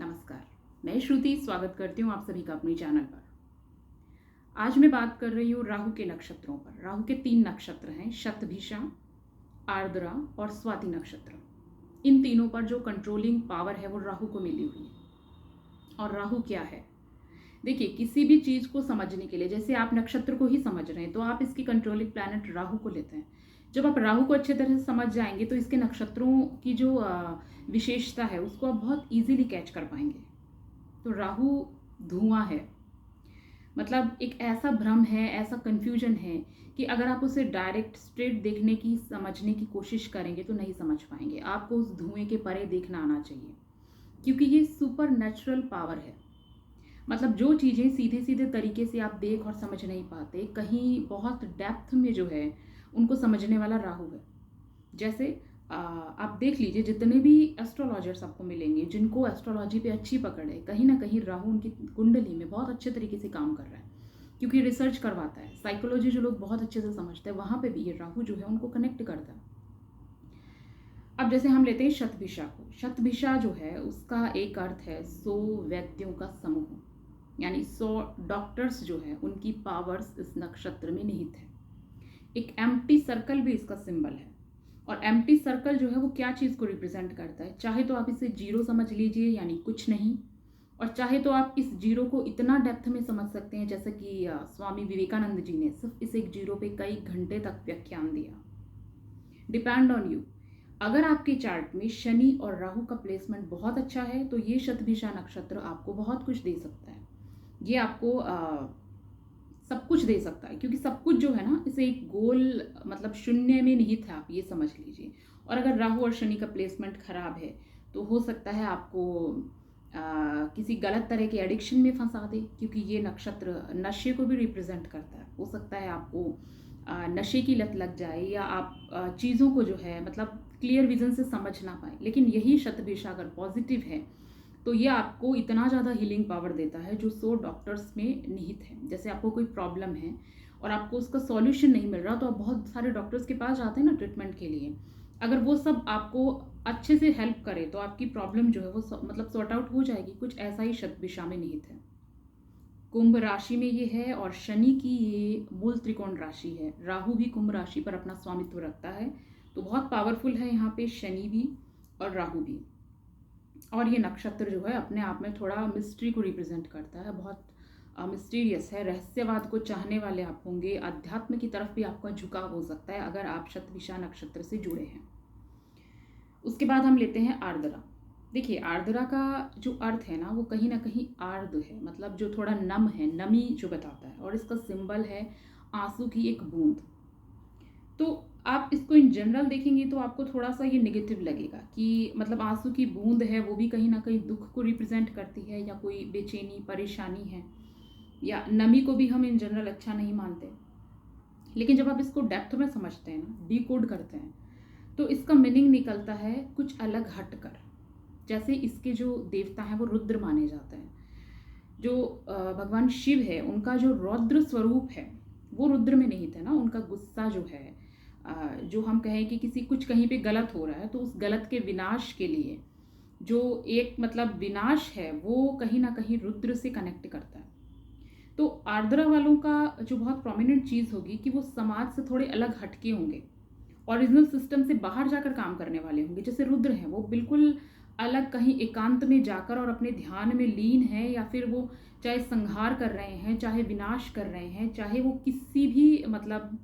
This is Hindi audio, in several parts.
नमस्कार, मैं श्रुति स्वागत करती हूँ आप सभी का अपने चैनल पर। आज मैं बात कर रही हूँ राहु के नक्षत्रों पर। राहु के 3 नक्षत्र हैं, शतभिषा, आर्द्रा और स्वाति नक्षत्र। इन तीनों पर जो कंट्रोलिंग पावर है वो राहु को मिली हुई है। और राहु क्या है? देखिए, किसी भी चीज़ को समझने के लिए, जैसे आप नक्षत्र को ही समझ रहे हैं तो आप इसकी कंट्रोलिंग प्लैनेट राहु को लेते हैं। जब आप राहु को अच्छे तरह से समझ जाएंगे तो इसके नक्षत्रों की जो विशेषता है उसको आप बहुत इजीली कैच कर पाएंगे। तो राहु धुआं है, मतलब एक ऐसा भ्रम है, ऐसा कंफ्यूजन है कि अगर आप उसे डायरेक्ट स्ट्रेट देखने की, समझने की कोशिश करेंगे तो नहीं समझ पाएंगे। आपको उस धुएं के परे देखना आना चाहिए, क्योंकि ये सुपर नेचुरल पावर है। मतलब जो चीज़ें सीधे सीधे तरीके से आप देख और समझ नहीं पाते, कहीं बहुत डेप्थ में जो है उनको समझने वाला राहु है। जैसे आप देख लीजिए, जितने भी एस्ट्रोलॉजर्स आपको मिलेंगे जिनको एस्ट्रोलॉजी पे अच्छी पकड़ है, कहीं ना कहीं राहु उनकी कुंडली में बहुत अच्छे तरीके से काम कर रहा है, क्योंकि रिसर्च करवाता है। साइकोलॉजी जो लोग बहुत अच्छे से समझते हैं, वहाँ पे भी ये राहु जो है उनको कनेक्ट करता है। अब जैसे हम लेते हैं शतभिषा को। शतभिषा जो है उसका एक अर्थ है 100 व्यक्तियों का समूह, यानी 100 डॉक्टर्स जो है उनकी पावर्स इस नक्षत्र में निहित है। एक एम्प्टी सर्कल भी इसका सिंबल है। और एम्प्टी सर्कल जो है वो क्या चीज़ को रिप्रेजेंट करता है? चाहे तो आप इसे जीरो समझ लीजिए, यानी कुछ नहीं, और चाहे तो आप इस जीरो को इतना डेप्थ में समझ सकते हैं जैसे कि स्वामी विवेकानंद जी ने सिर्फ इस एक जीरो पे कई घंटे तक व्याख्यान दिया। Depend on you. अगर आपके चार्ट में शनि और राहु का प्लेसमेंट बहुत अच्छा है तो ये शतभिषा नक्षत्र आपको बहुत कुछ दे सकता है। ये आपको सब कुछ दे सकता है, क्योंकि सब कुछ जो है ना, इसे एक गोल, मतलब शून्य में निहित है, आप ये समझ लीजिए। और अगर राहु और शनि का प्लेसमेंट खराब है तो हो सकता है आपको किसी गलत तरह के एडिक्शन में फंसा दे, क्योंकि ये नक्षत्र नशे को भी रिप्रेजेंट करता है। हो सकता है आपको नशे की लत लग जाए, या आप चीज़ों को जो है मतलब क्लियर विजन से समझ ना पाए। लेकिन यही शतभिषा अगर पॉजिटिव है तो ये आपको इतना ज़्यादा हीलिंग पावर देता है जो 100 डॉक्टर्स में निहित है। जैसे आपको कोई प्रॉब्लम है और आपको उसका सॉल्यूशन नहीं मिल रहा, तो आप बहुत सारे डॉक्टर्स के पास जाते हैं ना ट्रीटमेंट के लिए। अगर वो सब आपको अच्छे से हेल्प करे तो आपकी प्रॉब्लम जो है वो मतलब सॉर्ट आउट हो जाएगी। कुछ ऐसा ही शतभिषा में निहित है। कुंभ राशि में ये है, और शनि की ये मूल त्रिकोण राशि है। राहु भी कुंभ राशि पर अपना स्वामित्व रखता है, तो बहुत पावरफुल है यहाँ पे शनि भी और राहु भी। और ये नक्षत्र जो है अपने आप में थोड़ा मिस्ट्री को रिप्रेजेंट करता है, बहुत मिस्टीरियस है। रहस्यवाद को चाहने वाले आप होंगे, अध्यात्म की तरफ भी आपका झुकाव हो सकता है अगर आप शतभिषा नक्षत्र से जुड़े हैं। उसके बाद हम लेते हैं आर्द्रा। देखिए, आर्द्रा का जो अर्थ है ना वो कहीं ना कहीं आर्द है, मतलब जो थोड़ा नम है, नमी जो बताता है। और इसका सिंबल है आंसू की एक बूंद। तो आप इसको इन जनरल देखेंगे तो आपको थोड़ा सा ये नेगेटिव लगेगा कि मतलब आंसू की बूंद है वो भी कहीं ना कहीं दुख को रिप्रेजेंट करती है, या कोई बेचैनी, परेशानी है, या नमी को भी हम इन जनरल अच्छा नहीं मानते। लेकिन जब आप इसको डेप्थ में समझते हैं ना, डीकोड करते हैं, तो इसका मीनिंग निकलता है कुछ अलग हटकर। जैसे इसके जो देवता हैं वो रुद्र माने जाते हैं। जो भगवान शिव है, उनका जो रौद्र स्वरूप है वो रुद्र में निहित है ना। उनका गुस्सा जो है, जो हम कहें कि किसी कुछ कहीं पे गलत हो रहा है तो उस गलत के विनाश के लिए जो एक मतलब विनाश है वो कहीं ना कहीं रुद्र से कनेक्ट करता है। तो आर्द्रा वालों का जो बहुत प्रोमिनेंट चीज़ होगी कि वो समाज से थोड़े अलग हटके होंगे, ओरिजिनल सिस्टम से बाहर जाकर काम करने वाले होंगे। जैसे रुद्र हैं, वो बिल्कुल अलग कहीं एकांत में जाकर और अपने ध्यान में लीन है, या फिर वो चाहे संहार कर रहे हैं, चाहे विनाश कर रहे हैं, चाहे वो किसी भी मतलब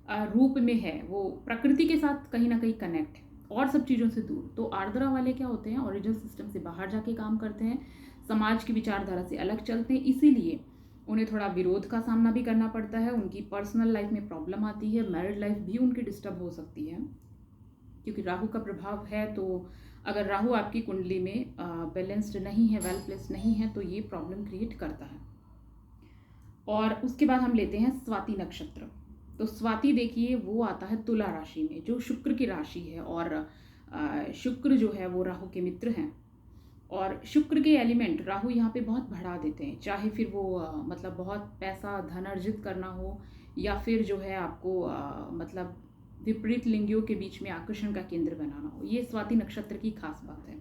रूप में है, वो प्रकृति के साथ कहीं ना कहीं कनेक्ट है और सब चीज़ों से दूर। तो आर्द्रा वाले क्या होते हैं, ओरिजिनल सिस्टम से बाहर जाके काम करते हैं, समाज की विचारधारा से अलग चलते हैं, इसीलिए उन्हें थोड़ा विरोध का सामना भी करना पड़ता है। उनकी पर्सनल लाइफ में प्रॉब्लम आती है, मैरिड लाइफ भी उनकी डिस्टर्ब हो सकती है, क्योंकि राहु का प्रभाव है। तो अगर राहु आपकी कुंडली में बैलेंस्ड नहीं है, वेल प्लेस्ड नहीं है, तो ये प्रॉब्लम क्रिएट करता है। और उसके बाद हम लेते हैं स्वाति नक्षत्र। तो स्वाति देखिए वो आता है तुला राशि में, जो शुक्र की राशि है। और शुक्र जो है वो राहु के मित्र हैं, और शुक्र के एलिमेंट राहु यहाँ पे बहुत बढ़ा देते हैं। चाहे फिर वो मतलब बहुत पैसा धन अर्जित करना हो, या फिर जो है आपको मतलब विपरीत लिंगियों के बीच में आकर्षण का केंद्र बनाना हो। ये स्वाति नक्षत्र की खास बात है।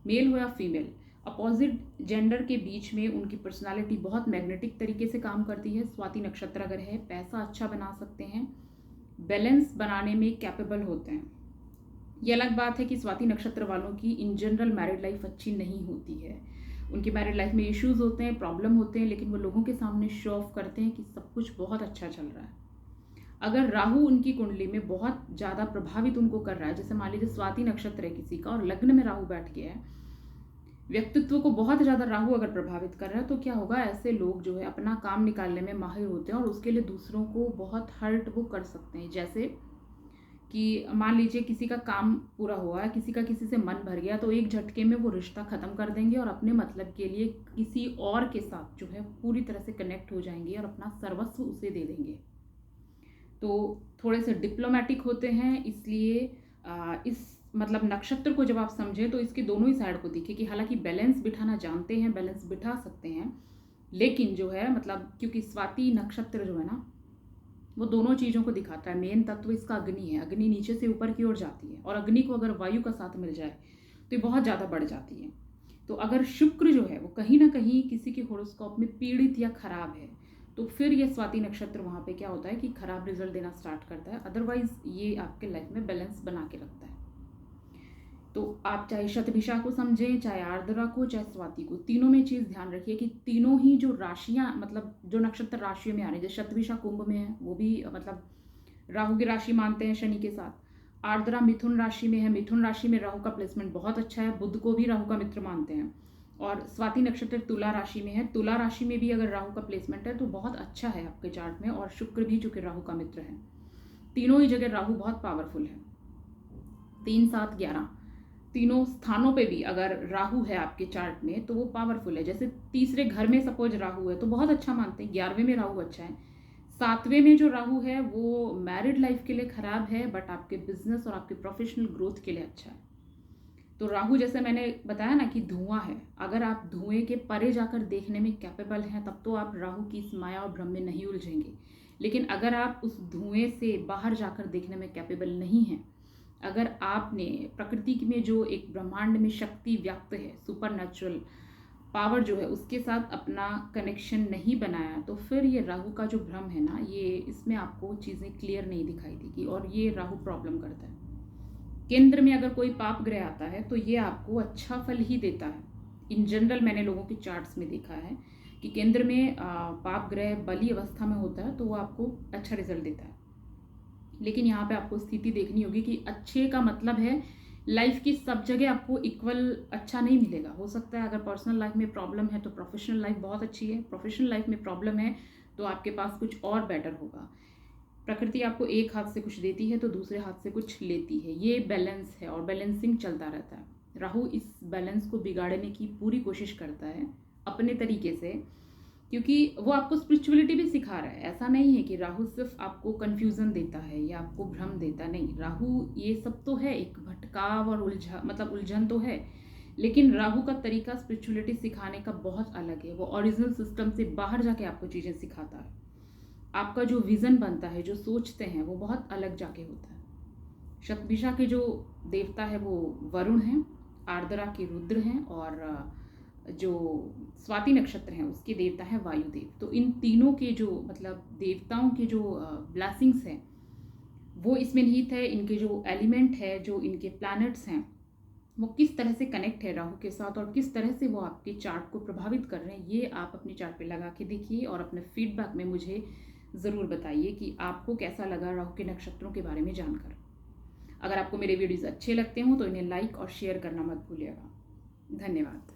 मेल हो या फीमेल, अपोजिट जेंडर के बीच में उनकी पर्सनालिटी बहुत मैग्नेटिक तरीके से काम करती है। स्वाति नक्षत्र अगर है, पैसा अच्छा बना सकते हैं, बैलेंस बनाने में कैपेबल होते हैं। ये अलग बात है कि स्वाति नक्षत्र वालों की इन जनरल मैरिड लाइफ अच्छी नहीं होती है। उनकी मैरिड लाइफ में इश्यूज होते हैं, प्रॉब्लम होते हैं, लेकिन वो लोगों के सामने शो ऑफ करते हैं कि सब कुछ बहुत अच्छा चल रहा है। अगर राहु उनकी कुंडली में बहुत ज़्यादा प्रभावित उनको कर रहा है, जैसे मान लीजिए स्वाति नक्षत्र है किसी का और लग्न में राहु बैठ गया है, व्यक्तित्व को बहुत ज़्यादा राहु अगर प्रभावित कर रहा है, तो क्या होगा, ऐसे लोग जो है अपना काम निकालने में माहिर होते हैं और उसके लिए दूसरों को बहुत हर्ट वो कर सकते हैं। जैसे कि मान लीजिए किसी का काम पूरा हुआ है, किसी का किसी से मन भर गया, तो एक झटके में वो रिश्ता ख़त्म कर देंगे और अपने मतलब के लिए किसी और के साथ जो है पूरी तरह से कनेक्ट हो जाएंगे और अपना सर्वस्व उसे दे देंगे। तो थोड़े से डिप्लोमेटिक होते हैं, इसलिए इस मतलब नक्षत्र को जब आप समझें तो इसके दोनों ही साइड को दिखे कि हालांकि बैलेंस बिठाना जानते हैं, बैलेंस बिठा सकते हैं, लेकिन जो है मतलब क्योंकि स्वाति नक्षत्र जो है ना, वो दोनों चीज़ों को दिखाता है। मेन तत्व इसका अग्नि है, अग्नि नीचे से ऊपर की ओर जाती है और अग्नि को अगर वायु का साथ मिल जाए तो ये बहुत ज़्यादा बढ़ जाती है। तो अगर शुक्र जो है वो कहीं ना कहीं किसी के हॉरोस्कोप में पीड़ित या खराब है, तो फिर ये स्वाति नक्षत्र वहाँ पे क्या होता है कि खराब रिजल्ट देना स्टार्ट करता है। अदरवाइज ये आपके लाइफ में बैलेंस बना के रखता है। तो आप चाहे शतभिषा को समझें, चाहे आर्द्रा को, चाहे स्वाति को, तीनों में चीज़ ध्यान रखिए कि तीनों ही जो राशियाँ मतलब जो नक्षत्र राशियों में आ रहे हैं, जैसे शतभिषा कुंभ में है, वो भी मतलब राहु की राशि मानते हैं शनि के साथ। आर्द्रा मिथुन राशि में है, मिथुन राशि में राहु का प्लेसमेंट बहुत अच्छा है, बुध को भी राहु का मित्र मानते हैं। और स्वाति नक्षत्र तुला राशि में है, तुला राशि में भी अगर राहु का प्लेसमेंट है तो बहुत अच्छा है आपके चार्ट में, और शुक्र भी चूंकि राहु का मित्र है। तीनों ही जगह राहु बहुत पावरफुल है। 3, 7, 11 तीनों स्थानों पे भी अगर राहु है आपके चार्ट में तो वो पावरफुल है। जैसे तीसरे घर में सपोज राहु है तो बहुत अच्छा मानते हैं, 11वें में राहु अच्छा है, 7वें में जो राहु है वो मैरिड लाइफ के लिए खराब है, बट आपके बिजनेस और आपके प्रोफेशनल ग्रोथ के लिए अच्छा है। तो राहु जैसे मैंने बताया ना कि धुआं है, अगर आप धुएं के परे जाकर देखने में कैपेबल हैं तब तो आप राहु की इस माया और भ्रम में नहीं उलझेंगे। लेकिन अगर आप उस धुएं से बाहर जाकर देखने में कैपेबल नहीं हैं, अगर आपने प्रकृति में जो एक ब्रह्मांड में शक्ति व्याप्त है, सुपर नेचुरल पावर जो है, उसके साथ अपना कनेक्शन नहीं बनाया, तो फिर ये राहु का जो भ्रम है ना, ये इसमें आपको चीज़ें क्लियर नहीं दिखाई देगी और ये राहु प्रॉब्लम करता है। केंद्र में अगर कोई पाप ग्रह आता है तो ये आपको अच्छा फल ही देता है। इन जनरल मैंने लोगों के चार्ट्स में देखा है कि केंद्र में पाप ग्रह बली अवस्था में होता है तो वो आपको अच्छा रिजल्ट देता है। लेकिन यहाँ पे आपको स्थिति देखनी होगी कि अच्छे का मतलब है लाइफ की सब जगह आपको इक्वल अच्छा नहीं मिलेगा। हो सकता है अगर पर्सनल लाइफ में प्रॉब्लम है तो प्रोफेशनल लाइफ बहुत अच्छी है, प्रोफेशनल लाइफ में प्रॉब्लम है तो आपके पास कुछ और बेटर होगा। प्रकृति आपको एक हाथ से कुछ देती है तो दूसरे हाथ से कुछ लेती है, ये बैलेंस है और बैलेंसिंग चलता रहता है। राहु इस बैलेंस को बिगाड़ने की पूरी कोशिश करता है अपने तरीके से, क्योंकि वो आपको स्पिरिचुअलिटी भी सिखा रहा है। ऐसा नहीं है कि राहु सिर्फ आपको कन्फ्यूज़न देता है या आपको भ्रम देता, नहीं, राहु ये सब तो है, एक भटकाव और उलझन तो है, लेकिन राहु का तरीका स्पिरिचुअलिटी सिखाने का बहुत अलग है। वो ओरिजिनल सिस्टम से बाहर जाके आपको चीज़ें सिखाता है। आपका जो विज़न बनता है, जो सोचते हैं, वो बहुत अलग जाके होता है। शतभिषा के जो देवता है वो वरुण हैं, आर्द्रा के रुद्र हैं, और जो स्वाति नक्षत्र हैं उसके देवता हैं वायुदेव। तो इन तीनों के जो मतलब देवताओं के जो ब्लेसिंग्स हैं वो इसमें निहित है। इनके जो एलिमेंट है, जो इनके प्लैनेट्स हैं, वो किस तरह से कनेक्ट है राहु के साथ और किस तरह से वो आपके चार्ट को प्रभावित कर रहे हैं, ये आप अपने चार्ट पे लगा के देखिए और अपने फीडबैक में मुझे ज़रूर बताइए कि आपको कैसा लगा राहु के नक्षत्रों के बारे में जानकर। अगर आपको मेरे वीडियोज़ अच्छे लगते हों तो इन्हें लाइक और शेयर करना मत भूलिएगा। धन्यवाद।